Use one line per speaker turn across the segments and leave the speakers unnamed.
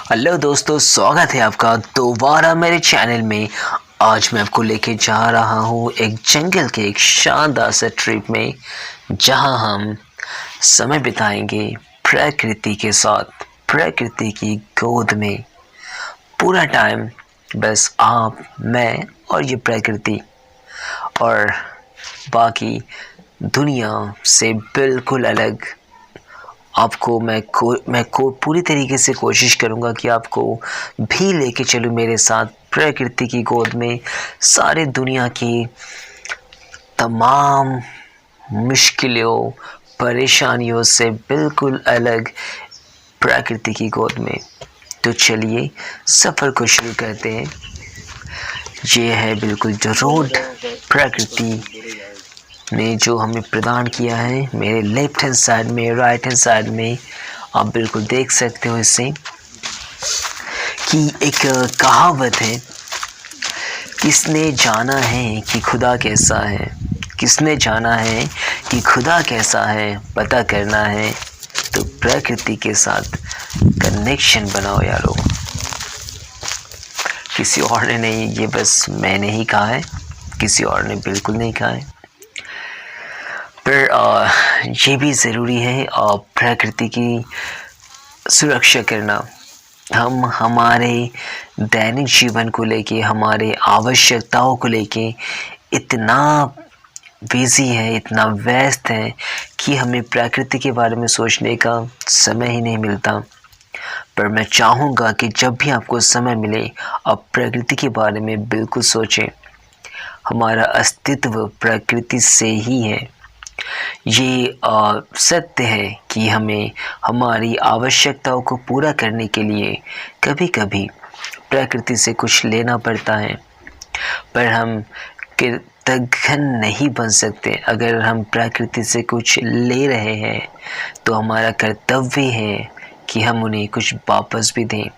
Hello दोस्तों, स्वागत है आपका दोबारा मेरे चैनल में। आज मैं आपको लेके जा रहा हूँ एक जंगल के एक शानदार से ट्रिप में, जहाँ हम समय बिताएंगे प्रकृति के साथ, प्रकृति की गोद में। पूरा टाइम बस आप, मैं और ये प्रकृति, और बाकी दुनिया से बिल्कुल अलग। आपको मैं पूरी तरीके से कोशिश करूँगा कि आपको भी लेके चलूँ मेरे साथ प्रकृति की गोद में, सारे दुनिया की तमाम मुश्किलों परेशानियों से बिल्कुल अलग प्रकृति की गोद में। तो चलिए सफ़र को शुरू करते हैं। ये है बिल्कुल जो रोड प्रकृति ने जो हमें प्रदान किया है। मेरे लेफ्ट हैंड साइड में, राइट हैंड साइड में आप बिल्कुल देख सकते हो इससे कि एक कहावत है, किसने जाना है कि खुदा कैसा है, किसने जाना है कि खुदा कैसा है, पता करना है तो प्रकृति के साथ कनेक्शन बनाओ यारो। किसी और ने नहीं, ये बस मैंने ही कहा है, किसी और ने बिल्कुल नहीं कहा है। पर ये भी ज़रूरी है प्रकृति की सुरक्षा करना। हम हमारे दैनिक जीवन को लेके, हमारे आवश्यकताओं को लेके इतना बिजी है, इतना व्यस्त है कि हमें प्रकृति के बारे में सोचने का समय ही नहीं मिलता। पर मैं चाहूँगा कि जब भी आपको समय मिले आप प्रकृति के बारे में बिल्कुल सोचें। हमारा अस्तित्व प्रकृति से ही है। ये सत्य है कि हमें हमारी आवश्यकताओं को पूरा करने के लिए कभी कभी प्रकृति से कुछ लेना पड़ता है, पर हम कृतज्ञ नहीं बन सकते। अगर हम प्रकृति से कुछ ले रहे हैं तो हमारा कर्तव्य है कि हम उन्हें कुछ वापस भी दें।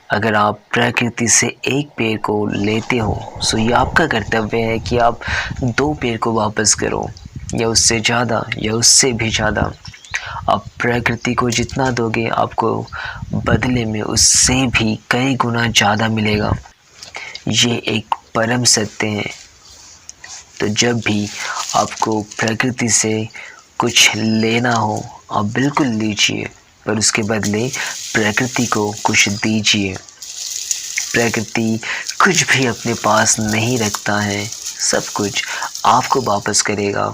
अगर आप प्रकृति से एक पेड़ को लेते हो तो ये आपका कर्तव्य है कि आप 2 पेड़ को वापस करो, या उससे ज़्यादा, या उससे भी ज़्यादा। आप प्रकृति को जितना दोगे आपको बदले में उससे भी कई गुना ज़्यादा मिलेगा। ये एक परम सत्य है। तो जब भी आपको प्रकृति से कुछ लेना हो आप बिल्कुल लीजिए, पर उसके बदले प्रकृति को कुछ दीजिए। प्रकृति कुछ भी अपने पास नहीं रखता है, सब कुछ आपको वापस करेगा,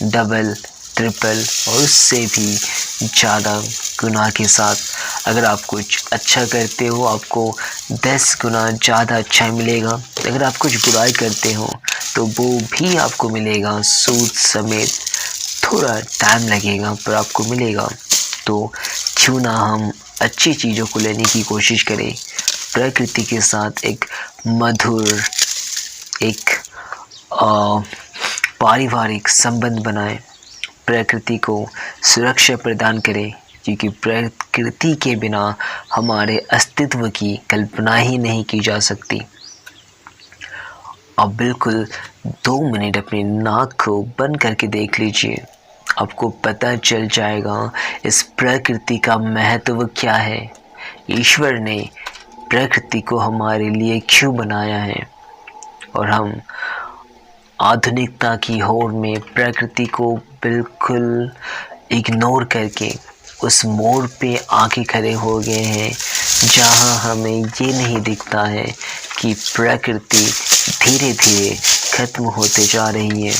डबल, ट्रिपल और उससे भी ज़्यादा गुना के साथ। अगर आप कुछ अच्छा करते हो आपको 10 गुना ज़्यादा अच्छा मिलेगा। अगर आप कुछ बुराई करते हो तो वो भी आपको मिलेगा सूद समेत। थोड़ा टाइम लगेगा पर आपको मिलेगा। तो क्यों ना हम अच्छी चीज़ों को लेने की कोशिश करें, प्रकृति के साथ एक मधुर, एक पारिवारिक संबंध बनाएं, प्रकृति को सुरक्षा प्रदान करें, क्योंकि प्रकृति के बिना हमारे अस्तित्व की कल्पना ही नहीं की जा सकती। अब बिल्कुल 2 मिनट अपनी नाक को बंद करके देख लीजिए, आपको पता चल जाएगा इस प्रकृति का महत्व क्या है। ईश्वर ने प्रकृति को हमारे लिए क्यों बनाया है, और हम आधुनिकता की होड़ में प्रकृति को बिल्कुल इग्नोर करके उस मोड़ पे आके खड़े हो गए हैं, जहां हमें ये नहीं दिखता है कि प्रकृति धीरे धीरे खत्म होते जा रही है।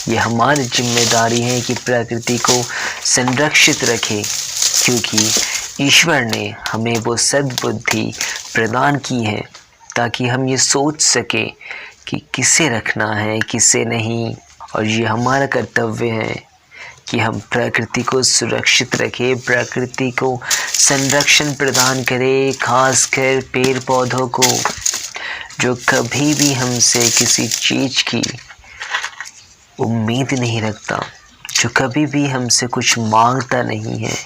ये हमारी जिम्मेदारी है कि प्रकृति को संरक्षित रखें, क्योंकि ईश्वर ने हमें वो सद्बुद्धि प्रदान की है ताकि हम ये सोच सके कि किसे रखना है, किसे नहीं। और ये हमारा कर्तव्य है कि हम प्रकृति को सुरक्षित रखें, प्रकृति को संरक्षण प्रदान करें, खासकर पेड़ पौधों को, जो कभी भी हमसे किसी चीज़ की उम्मीद नहीं रखता, जो कभी भी हमसे कुछ मांगता नहीं है।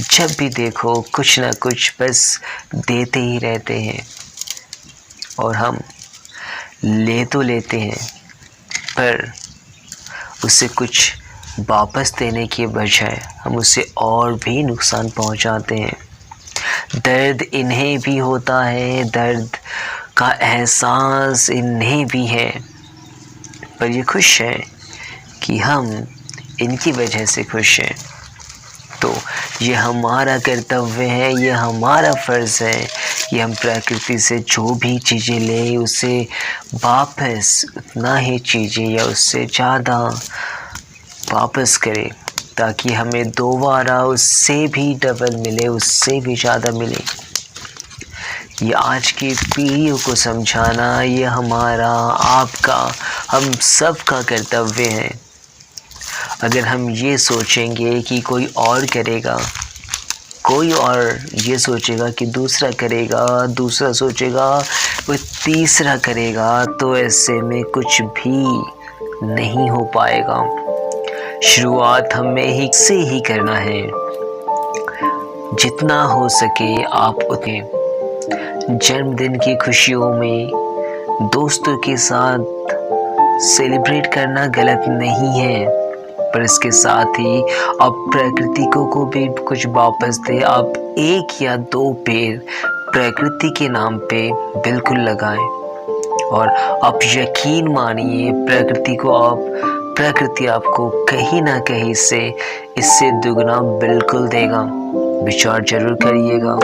जब भी देखो कुछ ना कुछ बस देते ही रहते हैं, और हम ले तो लेते हैं पर उसे कुछ वापस देने के बजाय हम उसे और भी नुकसान पहुंचाते हैं। दर्द इन्हें भी होता है, दर्द का एहसास इन्हें भी है, पर ये खुश है कि हम इनकी वजह से खुश हैं। तो ये हमारा कर्तव्य है, ये हमारा फ़र्ज़ है कि हम प्रकृति से जो भी चीज़ें लें उसे वापस उतना ही चीज़ें या उससे ज़्यादा वापस करें, ताकि हमें दोबारा उससे भी डबल मिले, उससे भी ज़्यादा मिले। ये आज की पीढ़ियों को समझाना ये हमारा, आपका, हम सब का कर्तव्य है। अगर हम ये सोचेंगे कि कोई और करेगा, कोई और ये सोचेगा कि दूसरा करेगा, दूसरा सोचेगा कोई तीसरा करेगा, तो ऐसे में कुछ भी नहीं हो पाएगा। शुरुआत हमें ही से ही करना है। जितना हो सके आप उतने जन्मदिन की खुशियों में दोस्तों के साथ सेलिब्रेट करना गलत नहीं है, पर इसके साथ ही आप प्रकृति को भी कुछ वापस दें। आप 1 या 2 पेड़ प्रकृति के नाम पे बिल्कुल लगाएं, और आप यकीन मानिए प्रकृति आपको कहीं ना कहीं से इससे दुगना बिल्कुल देगा। विचार जरूर करिएगा।